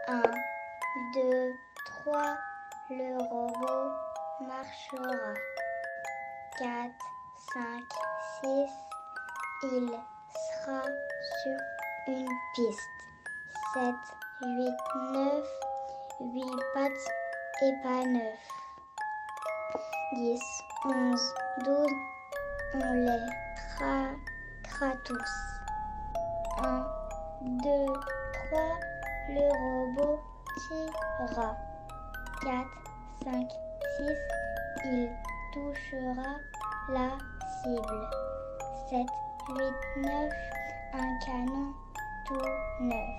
1, 2, 3, le robot marchera. 4, 5, 6, il sera sur une piste. 7, 8, 9, 8 pattes et pas 9. 10, 11, 12, on les traquera tous. 1, 2, 3, le robot tirera. 4, 5, 6, il touchera la cible. 7, 8, 9, un canon tout neuf.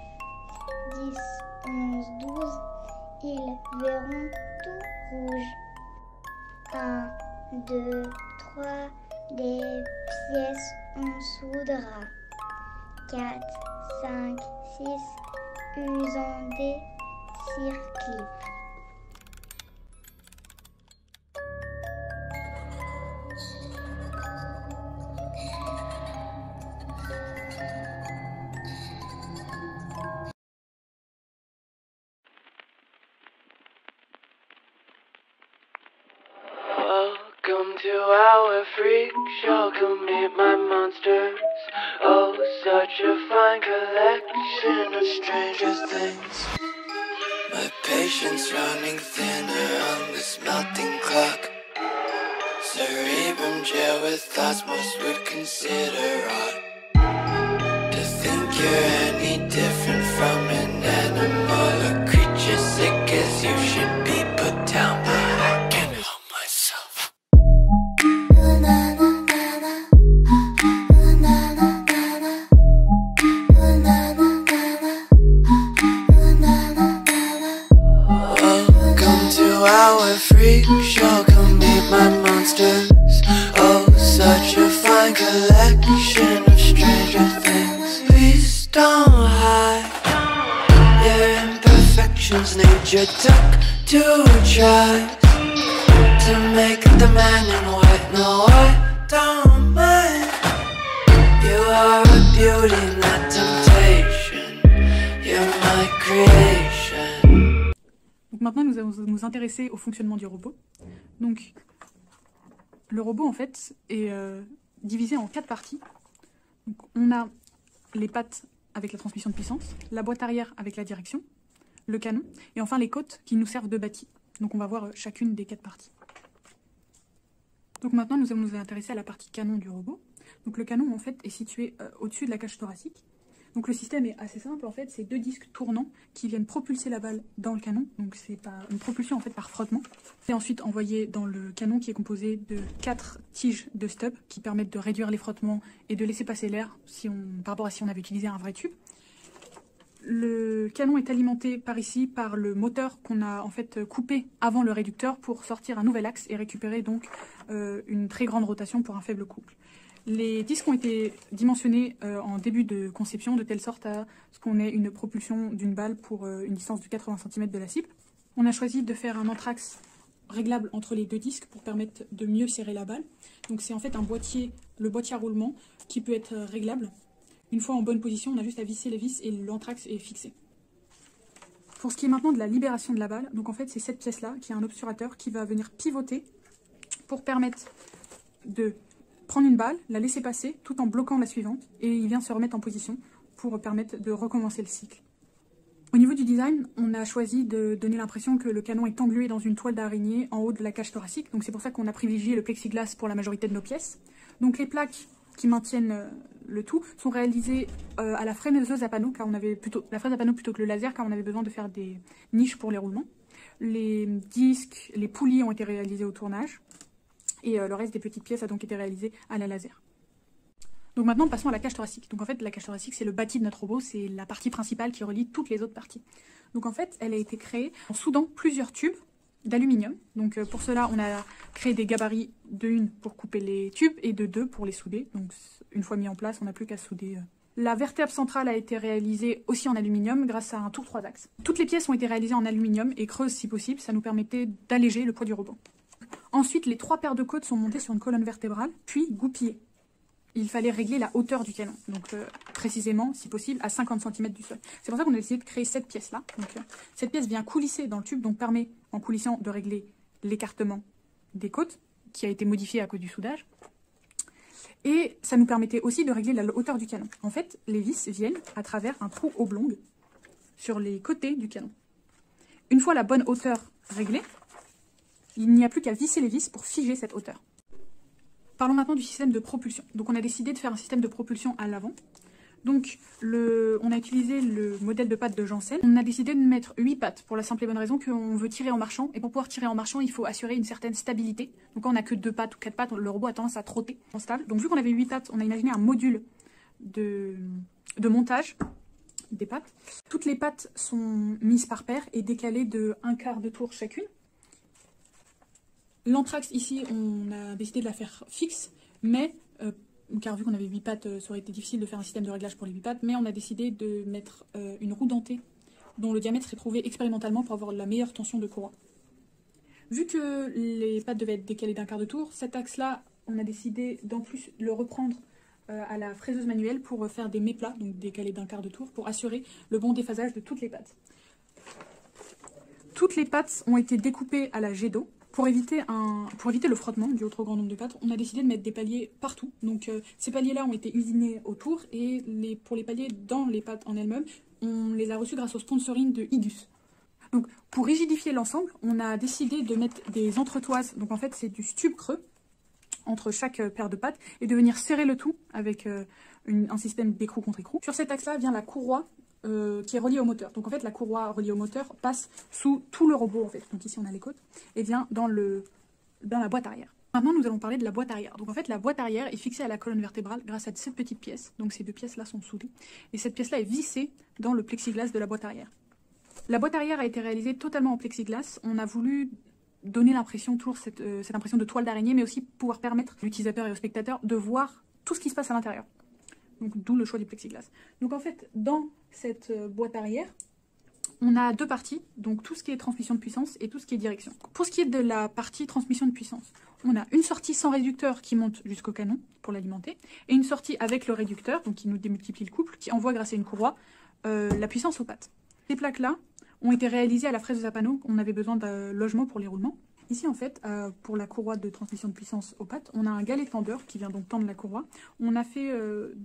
10, 11, 12, ils verront tout rouge. 1, 2, 3, des pièces on soudera. 4, 5, 6, usons des circlips. Welcome to our freak show, come meet my monsters. Oh, such a fine collection of stranger things. My patience running thinner on this melting clock. Cerebrum jail with thoughts most would consider odd. To think you're any different from an animal or creature sick as you should be put down, but I can't help myself. Welcome to our freak show, come meet my monsters. Oh, such a fine collection of stranger things. Please don't hide your imperfections. Nature took to try to make the man in white. No, I don't mind. You are a beauty, not temptation. You're my creation. Donc maintenant, nous allons nous intéresser au fonctionnement du robot. Donc, le robot, en fait, est divisé en 4 parties. Donc, on a les pattes avec la transmission de puissance, la boîte arrière avec la direction, le canon, et enfin les côtes qui nous servent de bâti. Donc on va voir chacune des 4 parties. Donc maintenant, nous allons nous intéresser à la partie canon du robot. Donc le canon, en fait, est situé au-dessus de la cage thoracique. Donc le système est assez simple, en fait, c'est 2 disques tournants qui viennent propulser la balle dans le canon. Donc c'est une propulsion en fait par frottement. Et ensuite envoyé dans le canon qui est composé de 4 tiges de stub qui permettent de réduire les frottements et de laisser passer l'air par rapport à si on avait utilisé un vrai tube. Le canon est alimenté par ici par le moteur qu'on a en fait coupé avant le réducteur pour sortir un nouvel axe et récupérer donc une très grande rotation pour un faible couple. Les disques ont été dimensionnés en début de conception de telle sorte à ce qu'on ait une propulsion d'une balle pour une distance de 80 cm de la cible. On a choisi de faire un entraxe réglable entre les 2 disques pour permettre de mieux serrer la balle. Donc c'est en fait le boîtier à roulement qui peut être réglable. Une fois en bonne position, on a juste à visser les vis et l'entraxe est fixé. Pour ce qui est maintenant de la libération de la balle, donc en fait c'est cette pièce-là qui a un obturateur qui va venir pivoter pour permettre de prendre une balle, la laisser passer tout en bloquant la suivante et il vient se remettre en position pour permettre de recommencer le cycle. Au niveau du design, on a choisi de donner l'impression que le canon est englué dans une toile d'araignée en haut de la cage thoracique. Donc c'est pour ça qu'on a privilégié le plexiglas pour la majorité de nos pièces. Donc les plaques qui maintiennent le tout sont réalisées à la freineuse à panneau, car on avait la fraise à panneau plutôt que le laser, car on avait besoin de faire des niches pour les roulements. Les disques, les poulies ont été réalisés au tournage. Et le reste des petites pièces a donc été réalisé à la laser. Donc maintenant, passons à la cage thoracique. Donc en fait, la cage thoracique, c'est le bâti de notre robot, c'est la partie principale qui relie toutes les autres parties. Donc en fait, elle a été créée en soudant plusieurs tubes d'aluminium. Donc pour cela, on a créé des gabarits de 1 pour couper les tubes et de 2 pour les souder. Donc une fois mis en place, on n'a plus qu'à souder. La vertèbre centrale a été réalisée aussi en aluminium grâce à un tour 3 axes. Toutes les pièces ont été réalisées en aluminium et creuses si possible, ça nous permettait d'alléger le poids du robot. Ensuite, les 3 paires de côtes sont montées sur une colonne vertébrale, puis goupillées. il fallait régler la hauteur du canon. Donc précisément, si possible, à 50 cm du sol. C'est pour ça qu'on a décidé de créer cette pièce-là. Donc cette pièce vient coulisser dans le tube, donc permet, en coulissant, de régler l'écartement des côtes, qui a été modifié à cause du soudage. Et ça nous permettait aussi de régler la hauteur du canon. En fait, les vis viennent à travers un trou oblong sur les côtés du canon. Une fois la bonne hauteur réglée, il n'y a plus qu'à visser les vis pour figer cette hauteur. Parlons maintenant du système de propulsion. Donc on a décidé de faire un système de propulsion à l'avant. Donc on a utilisé le modèle de pattes de Janssen. On a décidé de mettre 8 pattes pour la simple et bonne raison qu'on veut tirer en marchant. Et pour pouvoir tirer en marchant, il faut assurer une certaine stabilité. Donc quand on n'a que 2 pattes ou 4 pattes, le robot a tendance à trotter en stable. Donc vu qu'on avait 8 pattes, on a imaginé un module de montage des pattes. Toutes les pattes sont mises par paire et décalées de 1/4 de tour chacune. L'anthrax ici, on a décidé de la faire fixe, mais car vu qu'on avait 8 pattes, ça aurait été difficile de faire un système de réglage pour les 8 pattes, mais on a décidé de mettre une roue dentée dont le diamètre est trouvé expérimentalement pour avoir la meilleure tension de courroie. Vu que les pattes devaient être décalées d'1/4 de tour, cet axe-là, on a décidé d'en plus le reprendre à la fraiseuse manuelle pour faire des méplats, donc décalés d'1/4 de tour, pour assurer le bon déphasage de toutes les pattes. Toutes les pattes ont été découpées à la jet d'eau. Pour éviter le frottement dû au trop grand nombre de pattes, on a décidé de mettre des paliers partout. Donc ces paliers-là ont été usinés autour et pour les paliers dans les pattes en elles-mêmes, on les a reçus grâce au sponsoring de Idus. Donc pour rigidifier l'ensemble, on a décidé de mettre des entretoises. Donc en fait c'est du tube creux entre chaque paire de pattes et de venir serrer le tout avec un système d'écrou contre écrou. Sur cet axe-là vient la courroie qui est reliée au moteur. Donc en fait la courroie reliée au moteur passe sous tout le robot en fait. Donc ici on a les côtes et vient dans la boîte arrière. Maintenant nous allons parler de la boîte arrière. Donc en fait la boîte arrière est fixée à la colonne vertébrale grâce à cette petite pièce. Donc ces deux pièces là sont soudées et cette pièce là est vissée dans le plexiglas de la boîte arrière. La boîte arrière a été réalisée totalement en plexiglas. On a voulu donner l'impression, toujours cette impression de toile d'araignée, mais aussi pouvoir permettre à l'utilisateur et au spectateur de voir tout ce qui se passe à l'intérieur. Donc d'où le choix du plexiglas. Donc en fait, dans cette boîte arrière, on a deux parties, donc tout ce qui est transmission de puissance et tout ce qui est direction. Pour ce qui est de la partie transmission de puissance, on a une sortie sans réducteur qui monte jusqu'au canon pour l'alimenter, et une sortie avec le réducteur, donc qui nous démultiplie le couple, qui envoie grâce à une courroie la puissance aux pattes. Ces plaques-là ont été réalisées à la fraiseuse à panneaux, on avait besoin d'un logement pour les roulements. Ici, en fait, pour la courroie de transmission de puissance aux pattes, on a un galet tendeur qui vient donc tendre la courroie. On a fait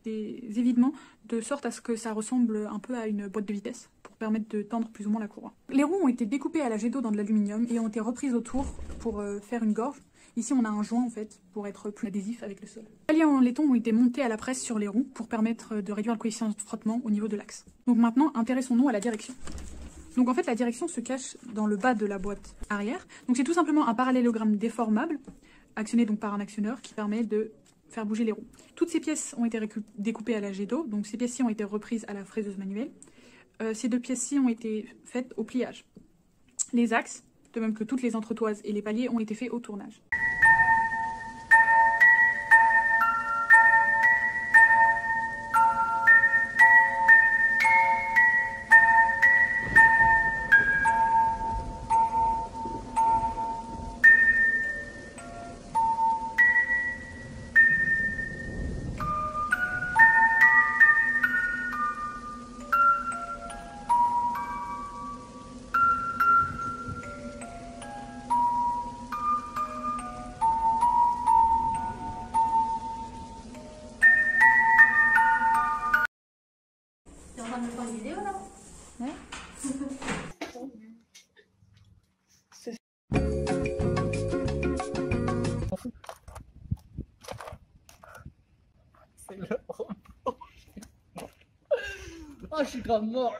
des évidements de sorte à ce que ça ressemble un peu à une boîte de vitesse pour permettre de tendre plus ou moins la courroie. Les roues ont été découpées à la jet d'eau dans de l'aluminium et ont été reprises autour pour faire une gorge. Ici, on a un joint en fait pour être plus adhésif avec le sol. Les paliers en laiton ont été montés à la presse sur les roues pour permettre de réduire le coefficient de frottement au niveau de l'axe. Donc maintenant, intéressons-nous à la direction. Donc en fait la direction se cache dans le bas de la boîte arrière. Donc c'est tout simplement un parallélogramme déformable, actionné donc par un actionneur qui permet de faire bouger les roues. Toutes ces pièces ont été découpées à la jet d'eau, donc ces pièces-ci ont été reprises à la fraiseuse manuelle. Ces deux pièces-ci ont été faites au pliage. Les axes, de même que toutes les entretoises et les paliers, ont été faits au tournage. C'est le robot. Oh, je suis grave mort.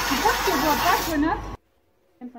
Tu crois que tu ne vois pas, Jonas? M5.